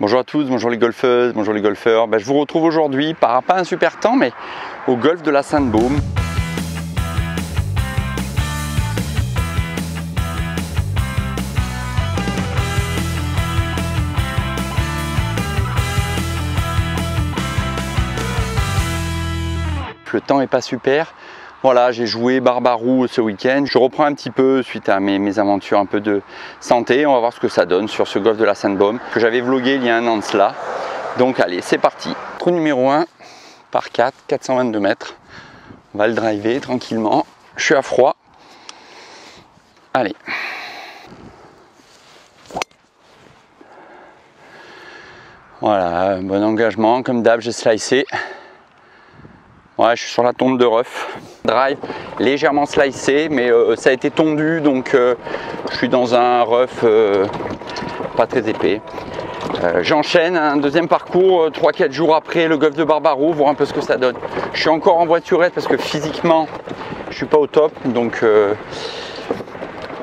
Bonjour à tous, bonjour les golfeuses, bonjour les golfeurs. Je vous retrouve aujourd'hui pas un super temps, mais au golf de la Sainte-Baume. Le temps est pas super. Voilà, j'ai joué Barbaroux ce week-end. Je reprends un petit peu suite à mes aventures un peu de santé. On va voir ce que ça donne sur ce golf de la Sainte-Baume que j'avais vlogué il y a un an de cela. Donc allez, c'est parti. Trou numéro 1, par 4, 422 mètres. On va le driver tranquillement. Je suis à froid. Allez. Voilà, bon engagement. Comme d'hab, j'ai slicé. Ouais, je suis sur la tombe de rough. Drive légèrement slicé, mais ça a été tondu, donc je suis dans un rough pas très épais. J'enchaîne un deuxième parcours 3-4 jours après le golf de Barbaroux, voir un peu ce que ça donne. Je suis encore en voiturette parce que physiquement je suis pas au top, donc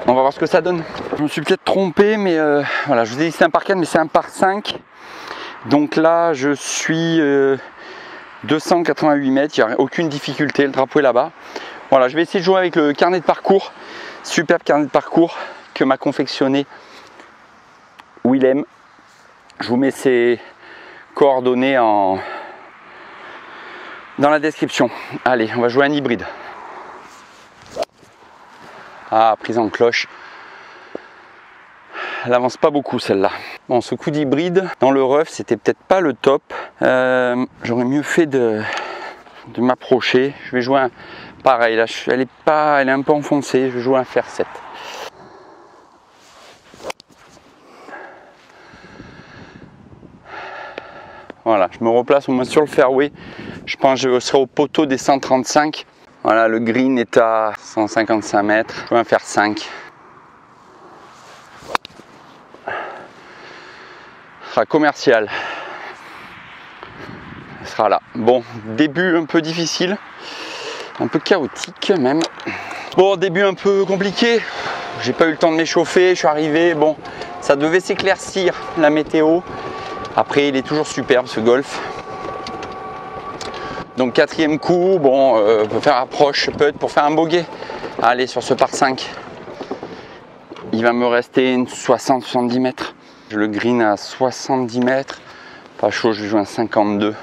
on va voir ce que ça donne. Je me suis peut-être trompé, mais voilà, je vous ai dit c'est un par 4, mais c'est un par 5. Donc là je suis 288 mètres, il n'y a aucune difficulté, le drapeau est là-bas. Voilà, je vais essayer de jouer avec le carnet de parcours, superbe carnet de parcours que m'a confectionné Willem. Je vous mets ses coordonnées dans la description. Allez, on va jouer un hybride. Ah, prise en cloche. Elle avance pas beaucoup celle-là. Bon, ce coup d'hybride dans le rough, c'était peut-être pas le top. J'aurais mieux fait de m'approcher. Je vais jouer un pareil. Là, elle est un peu enfoncée. Je vais jouer un fer 7. Voilà, je me replace au moins sur le fairway. Je pense que je serai au poteau des 135. Voilà, le green est à 155 mètres. Je vais un fer 5. Sera commercial. Elle sera là. Bon, début un peu difficile, un peu chaotique même. Bon, début un peu compliqué. J'ai pas eu le temps de m'échauffer. Je suis arrivé. Bon, ça devait s'éclaircir la météo. Après, il est toujours superbe ce golf. Donc quatrième coup. Bon, on peut faire approche putt pour faire un bogey. Allez, sur ce par 5. Il va me rester une 60-70 mètres. Le green à 70 mètres, pas chaud, je vais jouer un 52.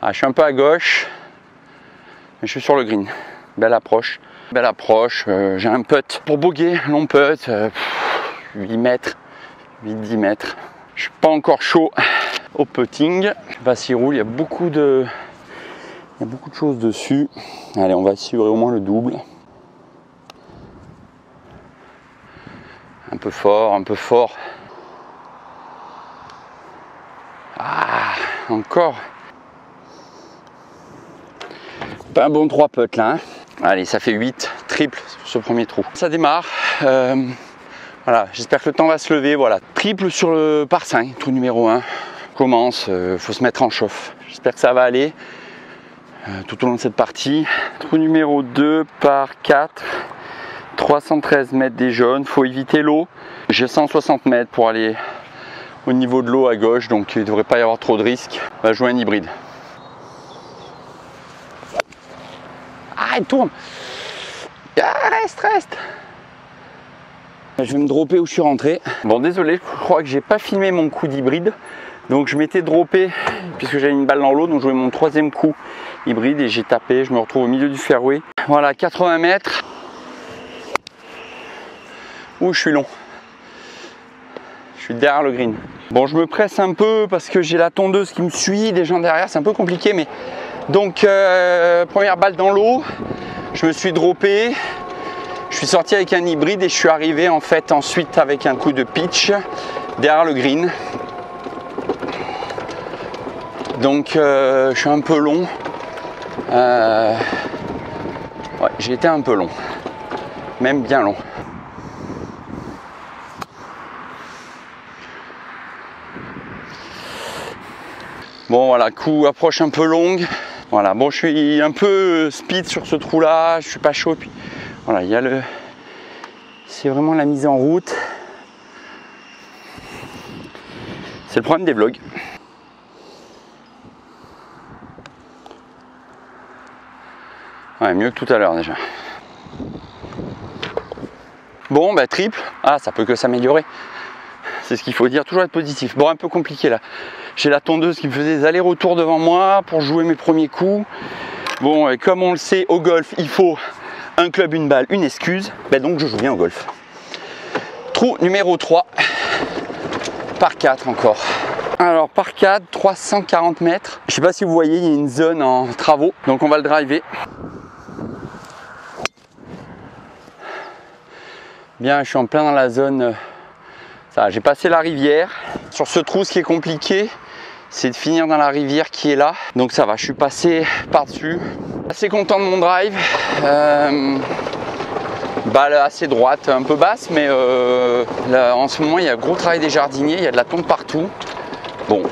Ah, je suis un peu à gauche, mais je suis sur le green. Belle approche, j'ai un putt pour bogey, long putt, 8 mètres, 8-10 mètres. Je suis pas encore chaud au putting. Vas-y, roule, il y a beaucoup de choses dessus. Allez, on va assurer au moins le double. Un peu fort. Ah, encore. Pas un bon 3 putts là. Hein. Allez, ça fait 8 triple sur ce premier trou. Ça démarre. Voilà, j'espère que le temps va se lever. Voilà, triple sur le par 5, trou numéro 1. Commence, faut se mettre en chauffe. J'espère que ça va aller tout au long de cette partie. Trou numéro 2 par 4. 313 mètres des jaunes, faut éviter l'eau. J'ai 160 mètres pour aller au niveau de l'eau à gauche, donc il ne devrait pas y avoir trop de risques. On va jouer un hybride. Ah, il tourne. Ah, reste. Je vais me dropper où je suis rentré. Bon, désolé, je crois que j'ai pas filmé mon coup d'hybride. Donc je m'étais droppé puisque j'avais une balle dans l'eau, donc je jouais mon troisième coup hybride et j'ai tapé. Je me retrouve au milieu du fairway. Voilà, 80 mètres. Ouh, je suis long. Je suis derrière le green. Bon, je me presse un peu parce que j'ai la tondeuse qui me suit, des gens derrière, c'est un peu compliqué, mais donc première balle dans l'eau, je me suis droppé, je suis sorti avec un hybride et je suis arrivé en fait ensuite avec un coup de pitch derrière le green. Donc je suis un peu long. Ouais, j'ai été un peu long, même bien long. Bon voilà, coup approche un peu longue. Voilà, bon je suis un peu speed sur ce trou là, je suis pas chaud. Puis voilà, il y a c'est vraiment la mise en route. C'est le problème des vlogs. Ouais, mieux que tout à l'heure déjà. Bon, bah triple. Ah, ça peut que s'améliorer. C'est ce qu'il faut dire, toujours être positif. Bon, un peu compliqué là. J'ai la tondeuse qui me faisait des allers-retours devant moi pour jouer mes premiers coups. Bon, et comme on le sait, au golf, il faut un club, une balle, une excuse. Ben donc, je joue bien au golf. Trou numéro 3. Par 4 encore. Alors, par 4, 340 mètres. Je sais pas si vous voyez, il y a une zone en travaux. Donc, on va le driver. Bien, je suis en plein dans la zone. Ça, j'ai passé la rivière. Sur ce trou, ce qui est compliqué, c'est de finir dans la rivière qui est là. Donc ça va, je suis passé par-dessus. Assez content de mon drive. Balle assez droite, un peu basse, mais là, en ce moment, il y a un gros travail des jardiniers. Il y a de la tombe partout. Bon,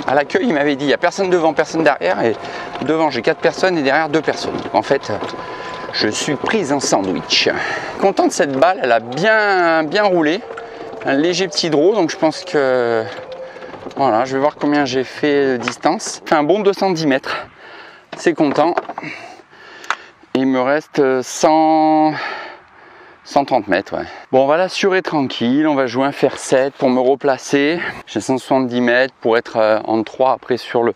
à l'accueil, il m'avait dit, il n'y a personne devant, personne derrière. Et devant, j'ai 4 personnes et derrière 2 personnes. Donc en fait, je suis prise en sandwich. Content de cette balle, elle a bien roulé. Un léger petit draw, donc je pense que voilà, je vais voir combien j'ai fait de distance. Fait un bon 210 mètres, c'est content. Il me reste 130 mètres, ouais. Bon, on va l'assurer tranquille, on va jouer un fer 7 pour me replacer. J'ai 170 mètres pour être en 3 après sur le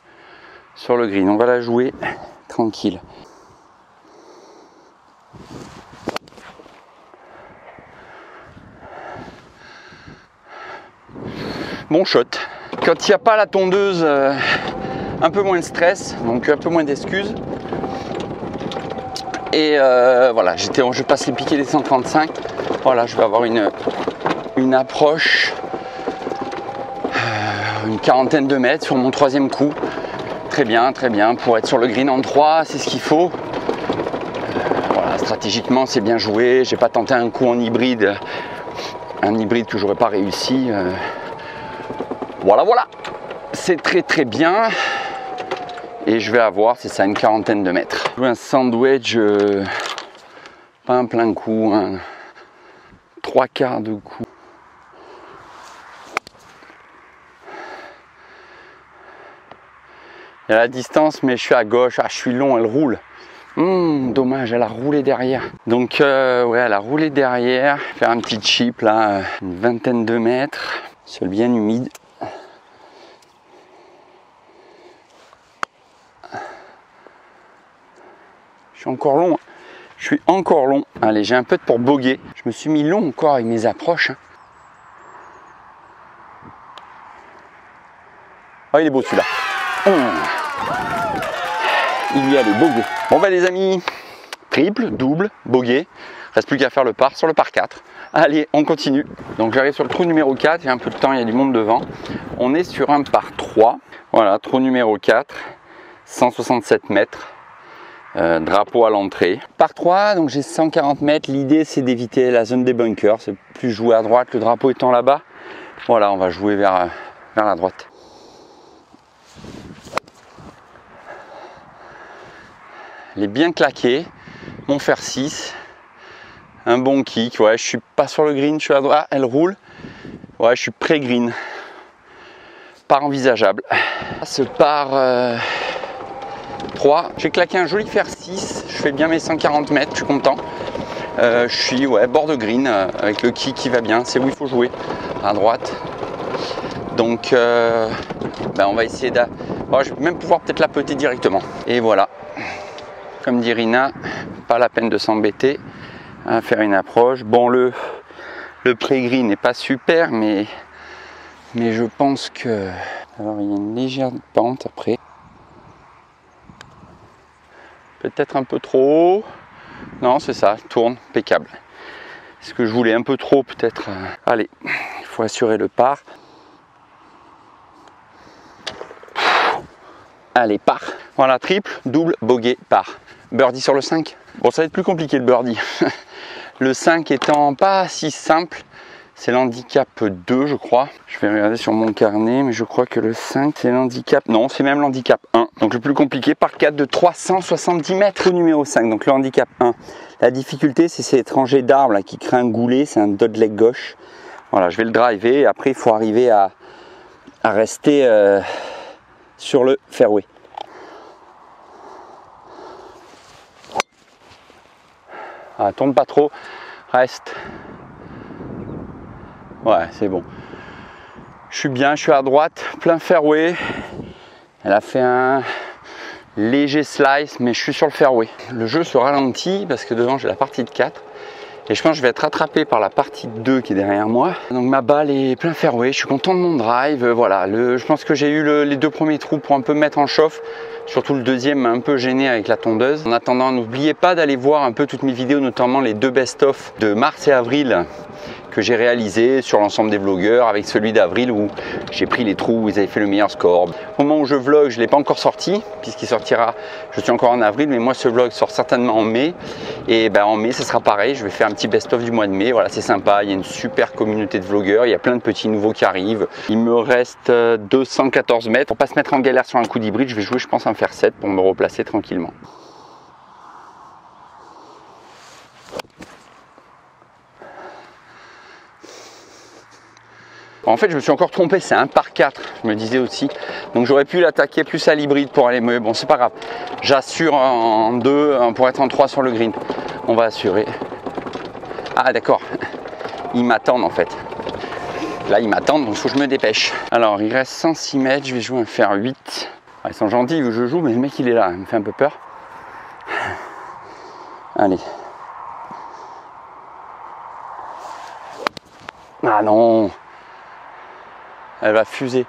green. On va la jouer tranquille. Bon shot. Quand il n'y a pas la tondeuse, un peu moins de stress, donc un peu moins d'excuses. Et voilà, je passe les piquets des 135. Voilà, je vais avoir une approche, une quarantaine de mètres sur mon 3e coup. Très bien, pour être sur le green en 3, c'est ce qu'il faut. Voilà, stratégiquement, c'est bien joué. J'ai pas tenté un coup en hybride, que j'aurais pas réussi. Voilà, c'est très bien. Et je vais avoir, c'est ça, une quarantaine de mètres. Un sandwich, pas un plein coup, un 3/4 de coup. Il y a la distance, mais je suis à gauche. Ah, je suis long, elle roule. Dommage, elle a roulé derrière. Donc, ouais, elle a roulé derrière. Faire un petit chip là, une vingtaine de mètres. Sol bien humide. Je suis encore long. Allez, j'ai un peu pour boguer. Je me suis mis long encore avec mes approches. Oh, il est beau celui-là. Il y a les bogués. Bon bah les amis, triple, double, bogué. Reste plus qu'à faire le par sur le par 4. Allez, on continue. Donc j'arrive sur le trou numéro 4. Il y a un peu de temps, il y a du monde devant. On est sur un par 3. Voilà, trou numéro 4. 167 mètres. Drapeau à l'entrée. Par 3, donc j'ai 140 mètres. L'idée c'est d'éviter la zone des bunkers. C'est plus jouer à droite, le drapeau étant là-bas. Voilà, on va jouer vers la droite. Elle est bien claquée. Mon fer 6. Un bon kick. Ouais, je suis pas sur le green, je suis à droite. Ah, elle roule. Ouais, je suis pré-green. Par envisageable. Ce par 3. J'ai claqué un joli fer 6. Je fais bien mes 140 mètres, je suis content. Je suis bord de green avec le kick qui va bien. C'est où il faut jouer, à droite. Donc on va essayer de... Bon, je vais même pouvoir peut-être la peter directement. Et voilà. Comme dit Rina, pas la peine de s'embêter à faire une approche. Bon, le pré-green n'est pas super, mais je pense que... Alors, il y a une légère pente après. Peut-être un peu trop haut. Non, c'est ça, tourne, impeccable. Ce que je voulais un peu trop, peut-être. Allez, il faut assurer le par. Allez, par. Voilà, triple, double, bogey, par. Birdie sur le 5. Bon, ça va être plus compliqué le birdie. Le 5 étant pas si simple. C'est l'handicap 2, je crois. Je vais regarder sur mon carnet, mais je crois que le 5, c'est l'handicap... Non, c'est même l'handicap 1. Donc le plus compliqué, par 4 de 370 mètres. Au numéro 5, donc le handicap 1. La difficulté, c'est ces étrangers d'arbres qui créent un goulet. C'est un dodleg gauche. Voilà, je vais le driver et après il faut arriver à rester sur le fairway. Ah, tourne pas trop, reste. Ouais, c'est bon. Je suis bien, je suis à droite, plein fairway. Elle a fait un léger slice, mais je suis sur le fairway. Le jeu se ralentit parce que devant j'ai la partie de 4. Et je pense que je vais être rattrapé par la partie 2 qui est derrière moi. Donc ma balle est plein fairway, je suis content de mon drive. Voilà, je pense que j'ai eu les 2 premiers trous pour un peu me mettre en chauffe. Surtout le deuxième m'a un peu gêné avec la tondeuse. En attendant, n'oubliez pas d'aller voir un peu toutes mes vidéos, notamment les 2 best-of de mars et avril que j'ai réalisé sur l'ensemble des vlogueurs, avec celui d'avril où j'ai pris les trous où ils avaient fait le meilleur score. Au moment où je vlog, je ne l'ai pas encore sorti, puisqu'il sortira, je suis encore en avril, mais moi ce vlog sort certainement en mai. Et ben, en mai, ça sera pareil, je vais faire un petit best-of du mois de mai. Voilà, c'est sympa, il y a une super communauté de vlogueurs, il y a plein de petits nouveaux qui arrivent. Il me reste 214 mètres. Pour pas se mettre en galère sur un coup d'hybride, je vais jouer, je pense, un fer 7 pour me replacer tranquillement. En fait, je me suis encore trompé, c'est un par 4, je me disais aussi. Donc j'aurais pu l'attaquer plus à l'hybride pour aller mieux. Bon, c'est pas grave. J'assure en 2 pour être en 3 sur le green. On va assurer. Ah, d'accord. Ils m'attendent en fait. Là, ils m'attendent, donc il faut que je me dépêche. Alors, il reste 106 mètres, je vais jouer un fer 8. Ah, ils sont gentils vu que je joue, mais le mec, il est là. Il me fait un peu peur. Allez. Ah non! Elle va fuser.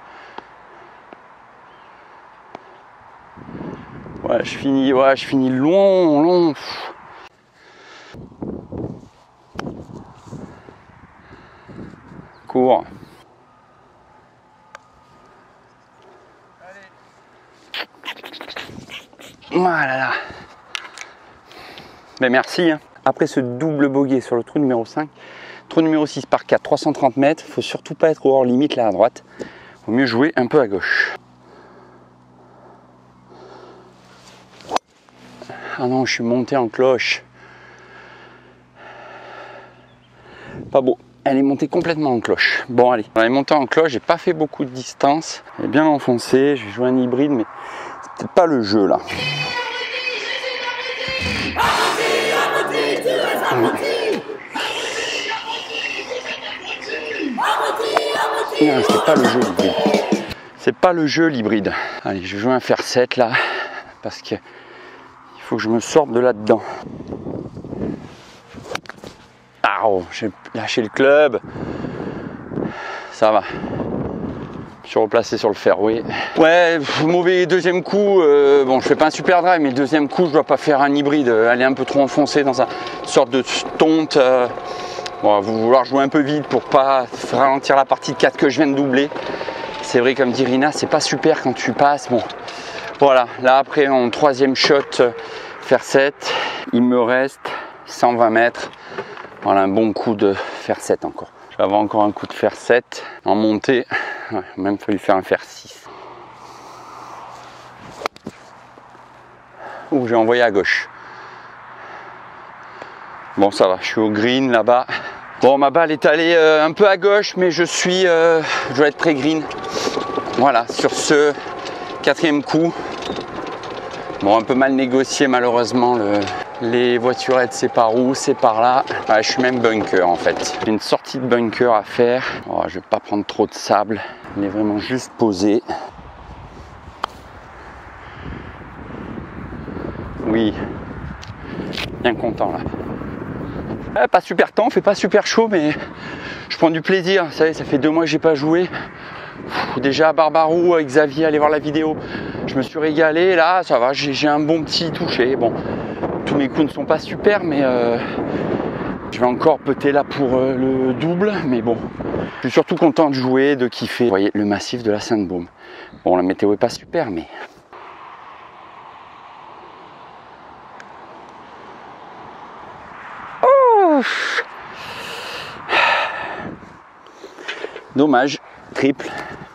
Ouais, je finis long. Court. Voilà. Ben merci. Après ce double bogey sur le trou numéro 5, trou numéro 6 par 4, 330 mètres, il faut surtout pas être au hors limite là à droite. Il vaut mieux jouer un peu à gauche. Ah non, je suis monté en cloche. Pas beau. Elle est montée complètement en cloche. Bon, allez. Elle est montée en cloche, j'ai pas fait beaucoup de distance. Elle est bien enfoncée. Je vais jouer un hybride, mais c'est peut-être pas le jeu là. Non, c'est pas le jeu l'hybride. C'est pas le jeu l'hybride. Allez, je vais jouer un fer 7 là, parce que il faut que je me sorte de là-dedans. Ah, oh, j'ai lâché le club. Ça va. Je suis replacé sur le fairway. Ouais, mauvais deuxième coup. Bon, je fais pas un super drive, mais deuxième coup, je dois pas faire un hybride. Elle est un peu trop enfoncée dans une sorte de tonte. Bon, vous vouloir jouer un peu vite pour pas ralentir la partie de 4 que je viens de doubler. C'est vrai, comme dit Rina, c'est pas super quand tu passes. Bon, voilà. Là, après, en troisième shot, fer 7, il me reste 120 mètres. Voilà, un bon coup de fer 7 encore. Je vais avoir encore un coup de fer 7 en montée. Ouais, il a même fallu faire un fer 6. Ouh, j'ai envoyé à gauche. Bon, ça va, je suis au green là-bas. Bon, ma balle est allée un peu à gauche, mais je dois être pré-green. Voilà, sur ce 4e coup. Bon, un peu mal négocié malheureusement. Les voiturettes, c'est par où? C'est par là. Ouais, je suis même bunker en fait. J'ai une sortie de bunker à faire. Oh, je vais pas prendre trop de sable. Il est vraiment juste posé. Oui. Bien content là. Pas super temps, fait pas super chaud, mais je prends du plaisir. Vous savez, ça fait 2 mois que j'ai pas joué. Déjà à Barbarou avec Xavier, allez voir la vidéo. Je me suis régalé. Là, ça va, j'ai un bon petit toucher. Bon, tous mes coups ne sont pas super, mais je vais encore peut-être là pour le double. Mais bon, je suis surtout content de jouer, de kiffer. Vous voyez le massif de la Sainte-Baume. Bon, la météo est pas super, mais dommage, triple.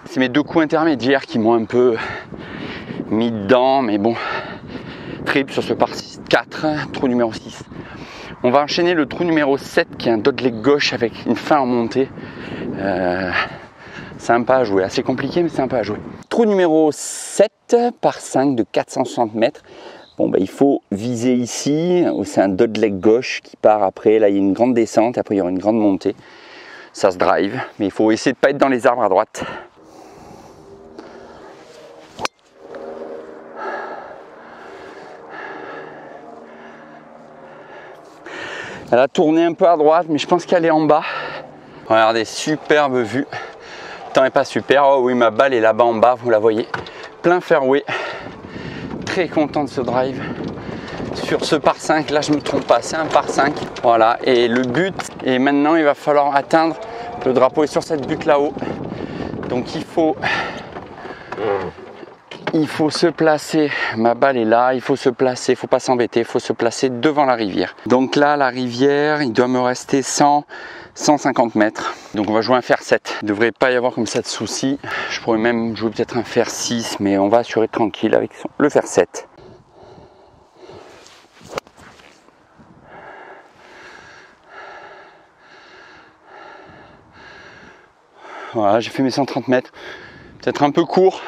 C'est mes 2 coups intermédiaires qui m'ont un peu mis dedans, mais bon, triple sur ce par 4, trou numéro 6. On va enchaîner le trou numéro 7 qui est un dogleg gauche avec une fin en montée. Sympa à jouer, assez compliqué mais sympa à jouer. Trou numéro 7 par 5 de 460 mètres. Bon, il faut viser ici, c'est un dodleg gauche qui part après, là il y a une grande descente, après il y aura une grande montée. Ça se drive, mais il faut essayer de ne pas être dans les arbres à droite. Elle a tourné un peu à droite, mais je pense qu'elle est en bas. Regardez, superbe vue. Le temps n'est pas super. Oh oui, ma balle est là-bas en bas, vous la voyez. Plein fairway. Très content de ce drive. Sur ce par 5, là je ne me trompe pas, c'est un par 5. Voilà, et le but, et maintenant il va falloir atteindre, le drapeau est sur cette butte là-haut. Donc il faut se placer, ma balle est là, il faut se placer, il ne faut pas s'embêter, il faut se placer devant la rivière. Donc là, la rivière, il doit me rester 150 mètres. Donc on va jouer un fer 7. Il ne devrait pas y avoir comme ça de soucis. Je pourrais même jouer peut-être un fer 6, mais on va assurer tranquille avec le fer 7. Voilà, j'ai fait mes 130 mètres. Peut-être un peu court.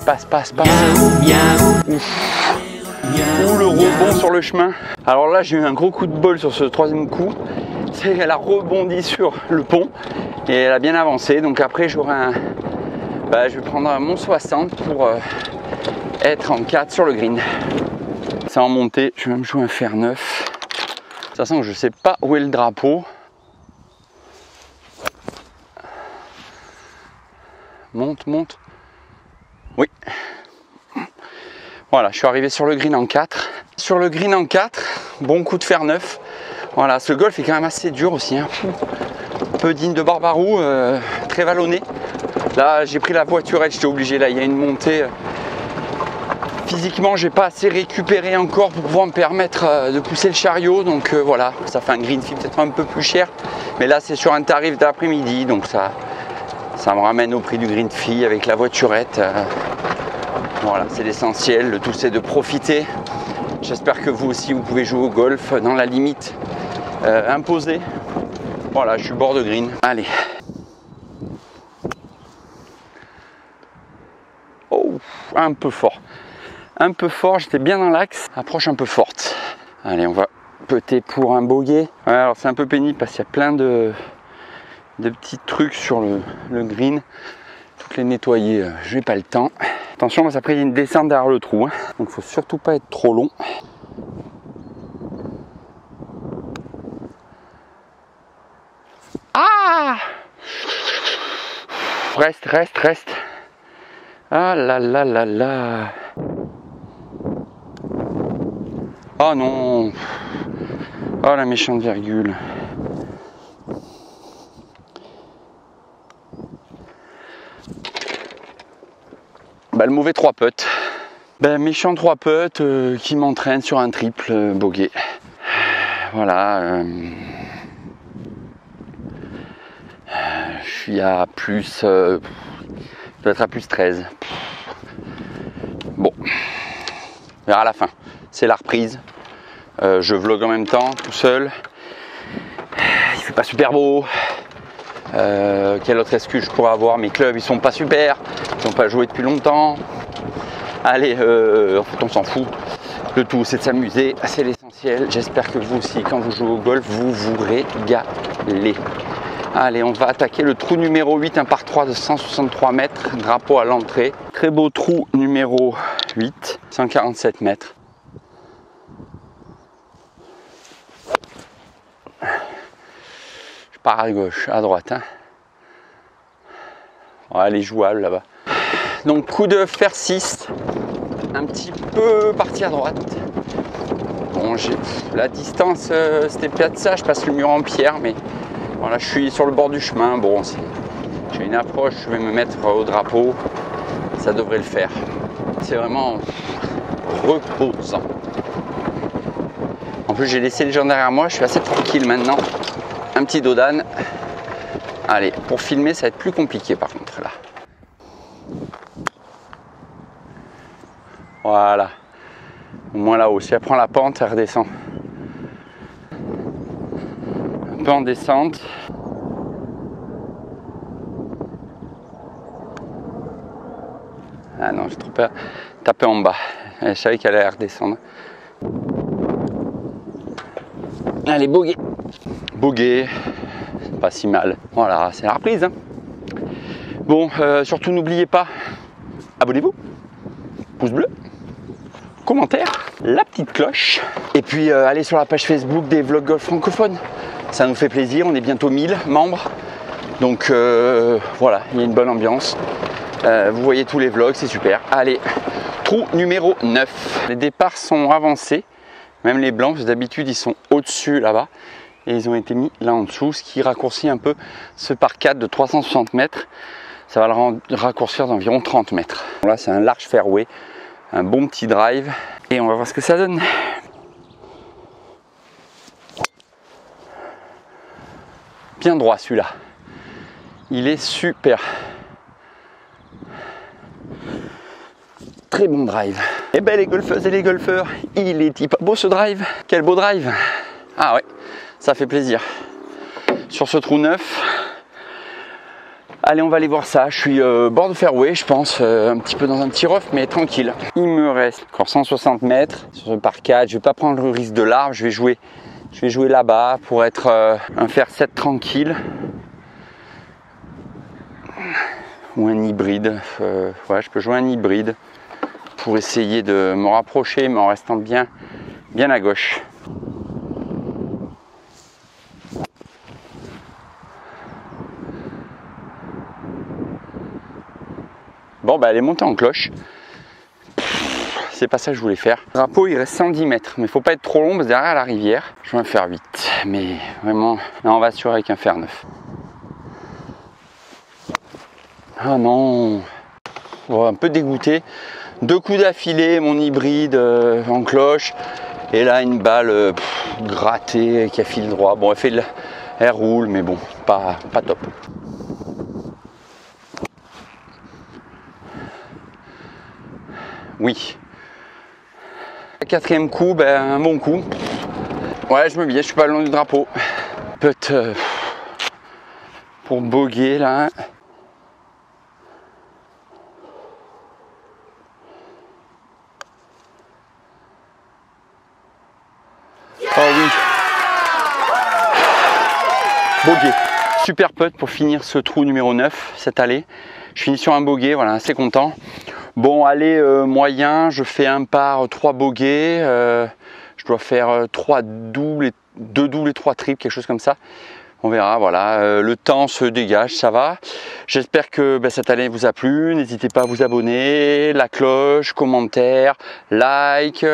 Passe. Ouh, le rebond sur le chemin. Alors là, j'ai eu un gros coup de bol sur ce troisième coup. C'est qu'elle a rebondi sur le pont et elle a bien avancé. Donc après, j'aurai je vais prendre un mon 60 pour être en 4 sur le green. C'est en montée. Je vais même jouer un fer 9. De toute façon, je ne sais pas où est le drapeau. Monte. Oui. Voilà, je suis arrivé sur le green en 4. Sur le green en 4, bon coup de fer 9. Voilà, ce golf est quand même assez dur aussi. Hein. Un peu digne de Barbarou, très vallonné. Là, j'ai pris la voiturette, j'étais obligé. Là, il y a une montée. Physiquement, j'ai pas assez récupéré encore pour pouvoir me permettre de pousser le chariot. Donc voilà, ça fait un green fee peut-être un peu plus cher. Mais là, c'est sur un tarif d'après-midi. Donc ça me ramène au prix du green fee avec la voiturette. Voilà, c'est l'essentiel. Le tout, c'est de profiter. J'espère que vous aussi, vous pouvez jouer au golf dans la limite imposée. Voilà, je suis bord de green. Allez. Oh, un peu fort. J'étais bien dans l'axe. Approche un peu forte. Allez, on va putter pour un bogey. Ouais, alors c'est un peu pénible parce qu'il y a plein de petits trucs sur le green. Toutes les nettoyer, je n'ai pas le temps. Attention, parce qu'après il y a une descente derrière le trou. Hein. Donc il ne faut surtout pas être trop long. Ah! Reste. Ah là là là là. Oh non. Oh la méchante virgule. Le mauvais 3 putts. Méchant 3 putts qui m'entraîne sur un triple bogey. Voilà. Je suis à plus. Je dois être à plus 13. Bon. On verra à la fin. C'est la reprise. Je vlog en même temps, tout seul. Il fait pas super beau. Quelle autre excuse je pourrais avoir? Mes clubs, ils sont pas super. Ils n'ont pas joué depuis longtemps. Allez, en fait, on s'en fout. Le tout, c'est de s'amuser. C'est l'essentiel. J'espère que vous aussi, quand vous jouez au golf, vous vous régalez. Allez, on va attaquer le trou numéro 8, un par 3 de 163 mètres. Drapeau à l'entrée. Très beau trou numéro 8, 147 mètres. Je pars à gauche, à droite. Hein. Ouais, elle est jouable là-bas. Donc coup de fer 6, un petit peu parti à droite. Bon, la distance, c'était peut-être ça, je passe le mur en pierre, mais voilà, je suis sur le bord du chemin. Bon, j'ai une approche, je vais me mettre au drapeau, ça devrait le faire. C'est vraiment reposant. En plus, j'ai laissé les gens derrière moi, je suis assez tranquille maintenant. Un petit dodane. Allez, pour filmer, ça va être plus compliqué par contre là. Voilà. Au moins là-haut. Si elle prend la pente, elle redescend. peu en descente. Ah non, j'ai trop peur. Taper en bas. Je savais qu'elle allait redescendre. Allez, bogey. Bogey. Pas si mal. Voilà, c'est la reprise. Hein. Bon, surtout n'oubliez pas, abonnez-vous, pouce bleu, commentaire, la petite cloche. Et puis allez sur la page Facebook des vlogs golf francophones. Ça nous fait plaisir, on est bientôt 1000 membres. Donc voilà, il y a une bonne ambiance. Vous voyez tous les vlogs, c'est super. Allez, trou numéro 9. Les départs sont avancés, même les blancs, parce que d'habitude ils sont au-dessus là-bas. Et ils ont été mis là en dessous, ce qui raccourcit un peu ce par 4 de 360 mètres. Ça va le raccourcir d'environ 30 mètres. Là, c'est un large fairway, un bon petit drive. Et on va voir ce que ça donne. Bien droit celui-là. Il est super. Très bon drive. Et ben les golfeuses et les golfeurs, il est pas beau ce drive. Quel beau drive. Ah ouais, ça fait plaisir. Sur ce trou neuf. Allez, on va aller voir ça. Je suis bord de fairway, je pense, un petit peu dans un petit rough, mais tranquille. Il me reste encore 160 mètres sur ce par 4. Je vais pas prendre le risque de l'arbre. Je vais jouer là-bas pour être un fair 7 tranquille. Ou un hybride. Ouais, je peux jouer un hybride pour essayer de me rapprocher, mais en restant bien à gauche. Bon, bah elle est montée en cloche. C'est pas ça que je voulais faire. Le drapeau, il reste 110 mètres, mais il faut pas être trop long parce que derrière la rivière, je vais en faire 8. Mais vraiment, là, on va assurer avec un fer 9. Ah non, bon, un peu dégoûté. 2 coups d'affilée, mon hybride en cloche. Et là, une balle grattée qui a fil droit. Bon, elle roule, mais bon, pas top. Oui. Quatrième coup, ben, un bon coup. Ouais, je me biais, je suis pas loin du drapeau. Peut-être pour boguer là. Oh oui. Bogey. Super putt pour finir ce trou numéro 9, cette allée. Je finis sur un bogey, voilà, assez content. Bon, allez, moyen, je fais un par 3 bogeys. Je dois faire 3 doubles, 2 doubles et 3 triples, quelque chose comme ça. On verra, voilà. Le temps se dégage, ça va. J'espère que cette allée vous a plu. N'hésitez pas à vous abonner, la cloche, commentaire, like,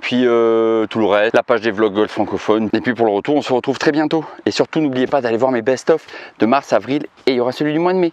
puis tout le reste, la page des vlogs golf francophones. Et puis pour le retour, on se retrouve très bientôt. Et surtout, n'oubliez pas d'aller voir mes best-of de mars, avril et il y aura celui du mois de mai.